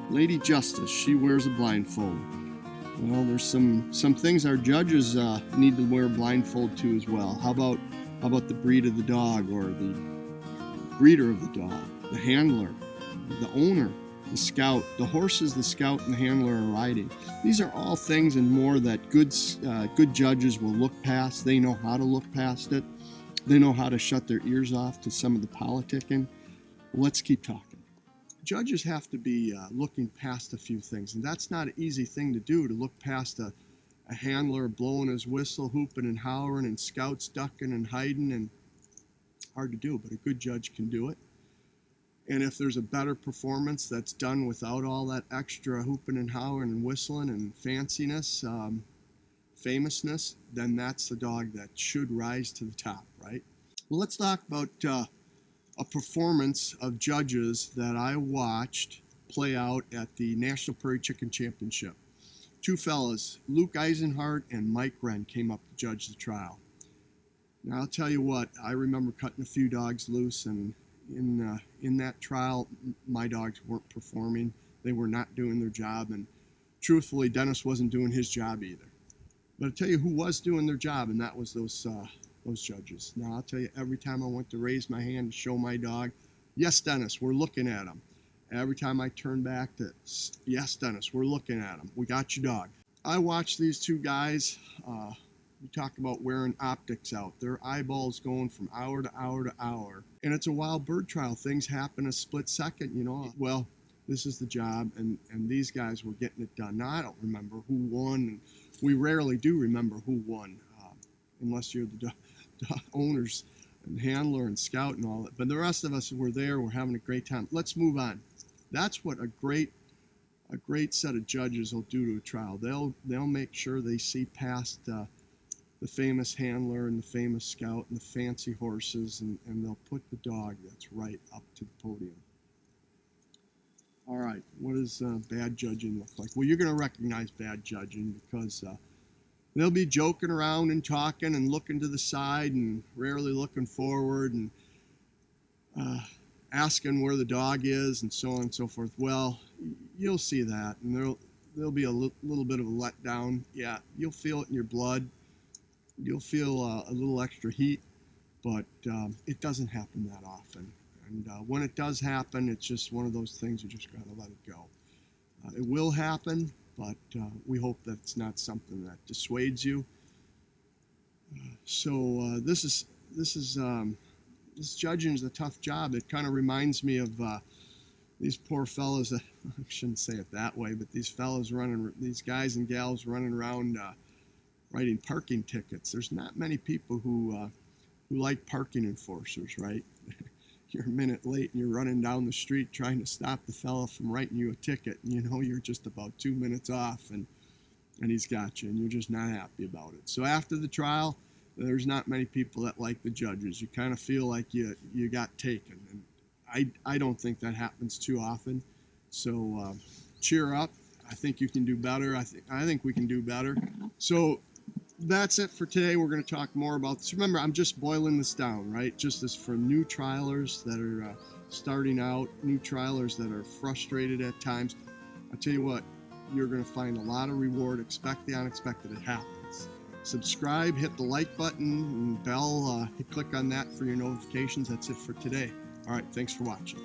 Lady Justice, she wears a blindfold. Well, there's some things our judges need to wear a blindfold to as well. How about the breed of the dog, or the breeder of the dog, the handler, the owner, the scout, the horses the scout and the handler are riding? These are all things and more that good judges will look past. They know how to look past it. They know how to shut their ears off to some of the politicking. Let's keep talking. Judges have to be looking past a few things, and that's not an easy thing to do, to look past a handler blowing his whistle, hooping and howling, and scouts ducking and hiding, and hard to do, but a good judge can do it. And if there's a better performance that's done without all that extra hooping and howling and whistling and fanciness, famousness, then that's the dog that should rise to the top, right? Well, let's talk about a performance of judges that I watched play out at the National Prairie Chicken Championship. Two fellas, Luke Eisenhart and Mike Wren, came up to judge the trial. Now, I'll tell you what, I remember cutting a few dogs loose, and in that trial, my dogs weren't performing. They were not doing their job, and truthfully, Dennis wasn't doing his job either. But I'll tell you who was doing their job, and that was those judges. Now, I'll tell you, every time I went to raise my hand to show my dog, yes, Dennis, we're looking at him. Every time I turned back to, yes, Dennis, we're looking at him. We got your dog. I watched these two guys. You talk about wearing optics out. Their eyeballs going from hour to hour to hour. And it's a wild bird trial. Things happen a split second, you know. Well, this is the job, and these guys were getting it done. Now, I don't remember who won, and we rarely do remember who won, unless you're the dog owners and handler and scout and all that. But the rest of us were there. We're having a great time. Let's move on. That's what a great set of judges will do to a trial. They'll make sure they see past the famous handler and the famous scout and the fancy horses, and they'll put the dog that's right up to the podium. All right, what does bad judging look like? Well, you're going to recognize bad judging because they'll be joking around and talking and looking to the side and rarely looking forward, and asking where the dog is and so on and so forth. Well, you'll see that, and there'll be a little bit of a letdown. Yeah, you'll feel it in your blood. You'll feel a little extra heat, but it doesn't happen that often. And when it does happen, it's just one of those things you just got to let it go. It will happen, but we hope that's not something that dissuades you. This judging is a tough job. It kind of reminds me of these poor fellows. I shouldn't say it that way, but these guys and gals running around writing parking tickets. There's not many people who like parking enforcers, right? You're a minute late and you're running down the street trying to stop the fella from writing you a ticket, and you know you're just about 2 minutes off, and he's got you, and you're just not happy about it. So after the trial, there's not many people that like the judges. You kind of feel like you got taken, and I don't think that happens too often. So cheer up. I think you can do better. I think we can do better. So that's it for today. We're going to talk more about this. Remember, I'm just boiling this down, right? Just as for new trialers that are starting out, new trialers that are frustrated at times. I'll tell you what, you're going to find a lot of reward. Expect the unexpected. It happens. Subscribe, hit the like button, and bell. Click on that for your notifications. That's it for today. All right, thanks for watching.